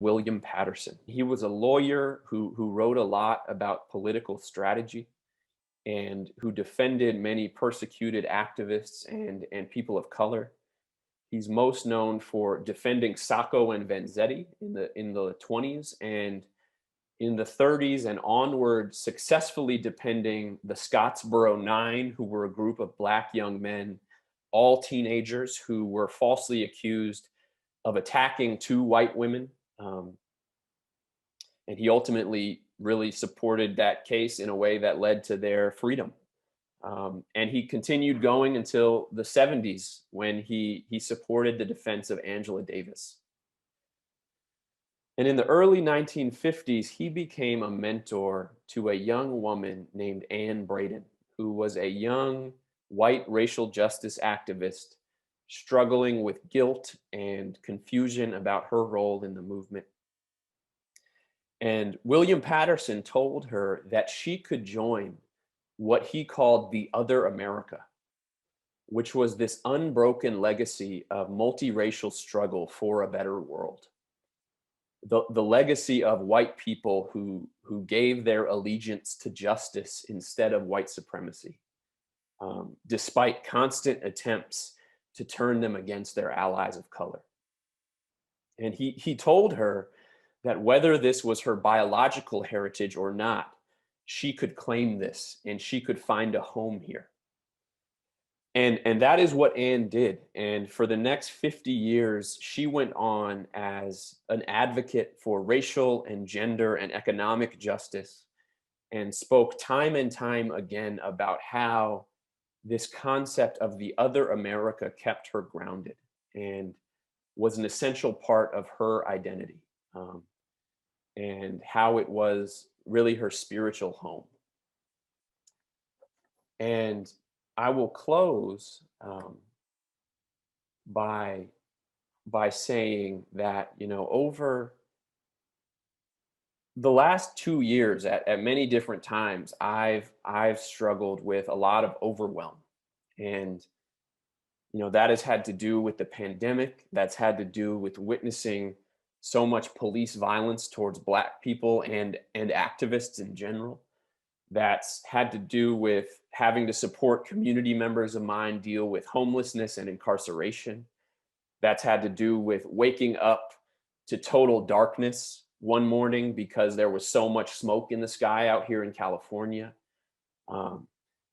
William Patterson. He was a lawyer who wrote a lot about political strategy and who defended many persecuted activists and people of color. He's most known for defending Sacco and Vanzetti in the 20s, and in the 30s and onward, successfully defending the Scottsboro Nine, who were a group of black young men, all teenagers who were falsely accused of attacking two white women. Um, and he ultimately really supported that case in a way that led to their freedom. And he continued going until the 70s when he supported the defense of Angela Davis. And in the early 1950s, he became a mentor to a young woman named Anne Braden, who was a young white racial justice activist struggling with guilt and confusion about her role in the movement. And William Patterson told her that she could join what he called the other America, which was this unbroken legacy of multiracial struggle for a better world. The legacy of white people who gave their allegiance to justice instead of white supremacy, despite constant attempts to turn them against their allies of color. And he told her that whether this was her biological heritage or not, she could claim this and she could find a home here. And that is what Anne did. And for the next 50 years, she went on as an advocate for racial and gender and economic justice, and spoke time and time again about how this concept of the other America kept her grounded and was an essential part of her identity, and how it was really her spiritual home. And I will close by saying that, over the last 2 years, at many different times, I've struggled with a lot of overwhelm. And that has had to do with the pandemic. That's had to do with witnessing so much police violence towards black people and activists in general. That's had to do with having to support community members of mine deal with homelessness and incarceration. That's had to do with waking up to total darkness one morning because there was so much smoke in the sky out here in California.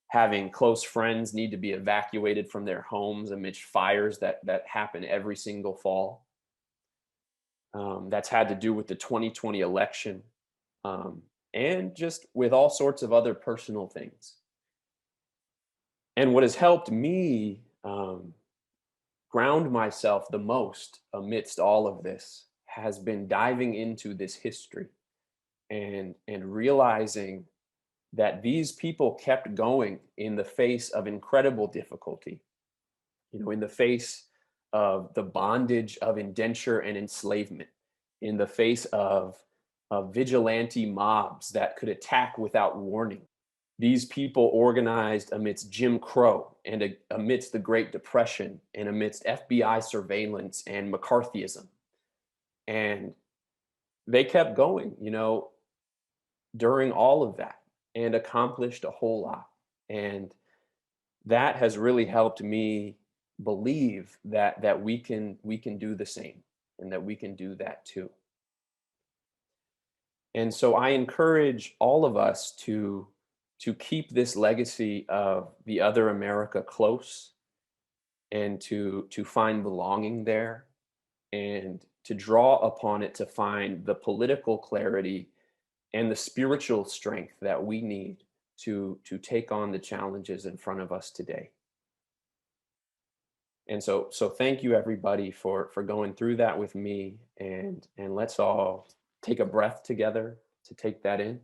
Having close friends need to be evacuated from their homes amidst fires that happen every single fall. That's had to do with the 2020 election, and just with all sorts of other personal things. And what has helped me ground myself the most amidst all of this has been diving into this history and realizing that these people kept going in the face of incredible difficulty, in the face of the bondage of indenture and enslavement, in the face of vigilante mobs that could attack without warning. These people organized amidst Jim Crow and amidst the Great Depression and amidst FBI surveillance and McCarthyism. And they kept going, during all of that, and accomplished a whole lot. And that has really helped me believe that we can do the same, and that we can do that too. And so I encourage all of us to keep this legacy of the other America close, and to find belonging there, and to draw upon it to find the political clarity and the spiritual strength that we need to take on the challenges in front of us today. And so thank you everybody for going through that with me, and let's all take a breath together to take that in.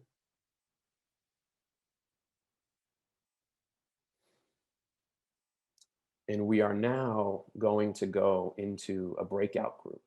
And we are now going to go into a breakout group.